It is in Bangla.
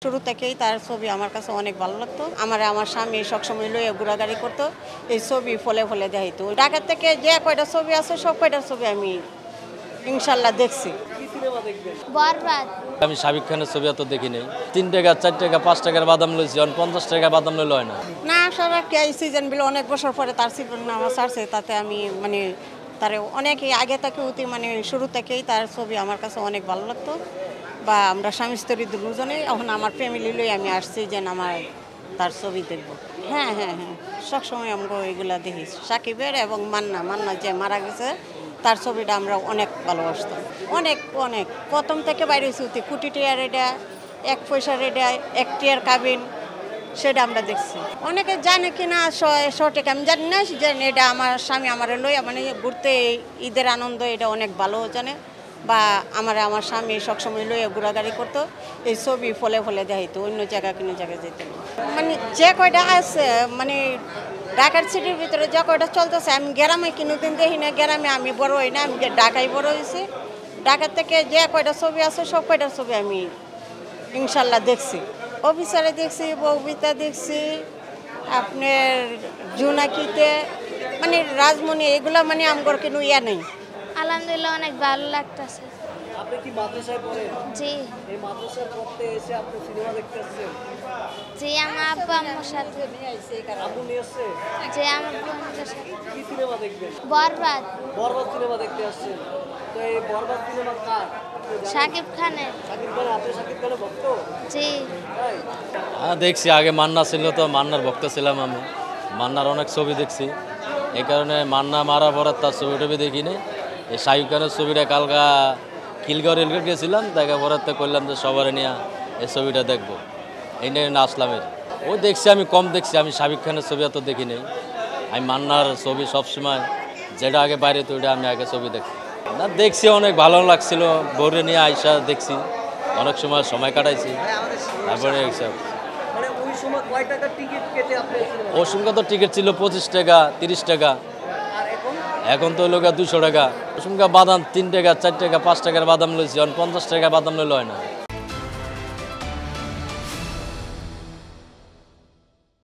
শুরু থেকেই তার ছবি আমার কাছে অনেক ভালো লাগতো। আমার স্বামী সবসময় লইয়া ঘোরাঘুরি করতো, এই ছবি ফলে ফলে দেখাইতো। ঢাকা থেকে যে কয়টা ছবি আছে সব কয়টা ছবি আমি ইনশাল্লাহ দেখছি। বরবাদ। আমি শাকিব খানের ছবি এত দেখি নাই। 3 টাকা 4 টাকা 5 টাকার বাদাম লইছি, 50 টাকা বাদাম লইলে হয় না। না আসলে এই সিজনগুলো অনেক বছর পরে তার সিজন নামা ছাড়ছে, তাতে আমি তার অনেক আগে থেকে মানে শুরু থেকেই তার ছবি আমার কাছে অনেক ভালো লাগতো। বা আমরা স্বামী স্ত্রী দুজনেই এখন আমার ফ্যামিলি লই আমি আসছি যে আমার তার ছবি দেখব। হ্যাঁ হ্যাঁ হ্যাঁ, সবসময় আমরা এগুলা দেখি। সাকিবের এবং মান্না যে মারা গেছে তার ছবিটা আমরা অনেক ভালোবাসতাম। অনেক অনেক প্রথম থেকে বাইরে হয়েছি। কোটি টিয়ার এটা, 1 পয়সার এটা, 1 টিয়ার কাবিন, সেটা আমরা দেখছি। অনেকে জানে কিনা সঠিক আমি জানি না, যে এটা আমার স্বামী আমার লই ঘুরতে ঈদের আনন্দ এটা অনেক ভালো জানে। বা আমার স্বামী সবসময় লইয়া ঘোরাঘুরি করতো, এই ছবি ফলে ফলে দেখাইতো, অন্য জায়গায় কোনো জায়গায় যেত না। যে কয়টা আছে ঢাকার সিটির ভিতরে যে কয়টা চলতেছে আমি গ্রামে কোনোদিন দেখি না। গ্রামে আমি বড় হই না, আমি ঢাকায় বড় হয়েছি। ঢাকা থেকে যে কয়টা ছবি আছে সব কয়টা ছবি আমি ইনশাল্লাহ দেখছি। অফিসারে দেখছি, বউবিতা দেখছি, আপনার জোনাকিতে, রাজমণি, এগুলা আমগর কোনো ইয়া নেই। আলহামদুলিল্লাহ অনেক ভালো লাগতেছে। আপনি কি মাদ্রাসায় পড়েন? জি। এই মাদ্রাসায় পড়তে এসে আপনি সিনেমা দেখতে আসছেন? জি, আমার আব্বু আম্মুর সাথে। আম্মু নিয়ে আসছে? জি, আমার বন্ধুদের সাথে। কি সিনেমা দেখবেন? বরবাদ। বরবাদ সিনেমা দেখতে আসছেন। তো এই বরবাদ সিনেমা কার? শাকিব খানের। শাকিব খান, আপনি শাকিব খানের ভক্ত? জি। তাই? হ্যাঁ দেখছি, আগে মান্না ছিল তো মান্নার ভক্ত ছিলাম আমি। মান্নার অনেক ছবি দেখছি, এই কারণে মান্না মারা পরে তার ছবি টবি দেখিনি। এই শাকিব খানের ছবিটা কালকা খিলগাঁও রেলগেট গেছিলাম, দেখা পরে তো করলাম যে সবার নিয়ে এই ছবিটা দেখবো, এই নিয়ে আসলামের। ওই দেখছি, আমি কম দেখছি, আমি শাকিব খানের ছবি এত দেখি নেই। আমি মান্নার ছবি সবসময় যেটা আগে বাইরে তো ওইটা আমি আগে ছবি দেখি না। দেখছি অনেক ভালো লাগছিল, বউরে নিয়ে আইসা দেখছি, অনেক সময় কাটাইছি। তারপরে এইসব ওই সময় কয় টাকার টিকিট কেটে আপনি সিনেমা? ওর সঙ্গে তো টিকিট ছিল 25 টাকা 30 টাকা, আর এখন? এখন তো লোক 200 টাকা। ওর সঙ্গে বাদাম 3 টাকা 4 টাকা 5 টাকার বাদাম লইছি, 50 টাকা বাদাম লইলে হয় না।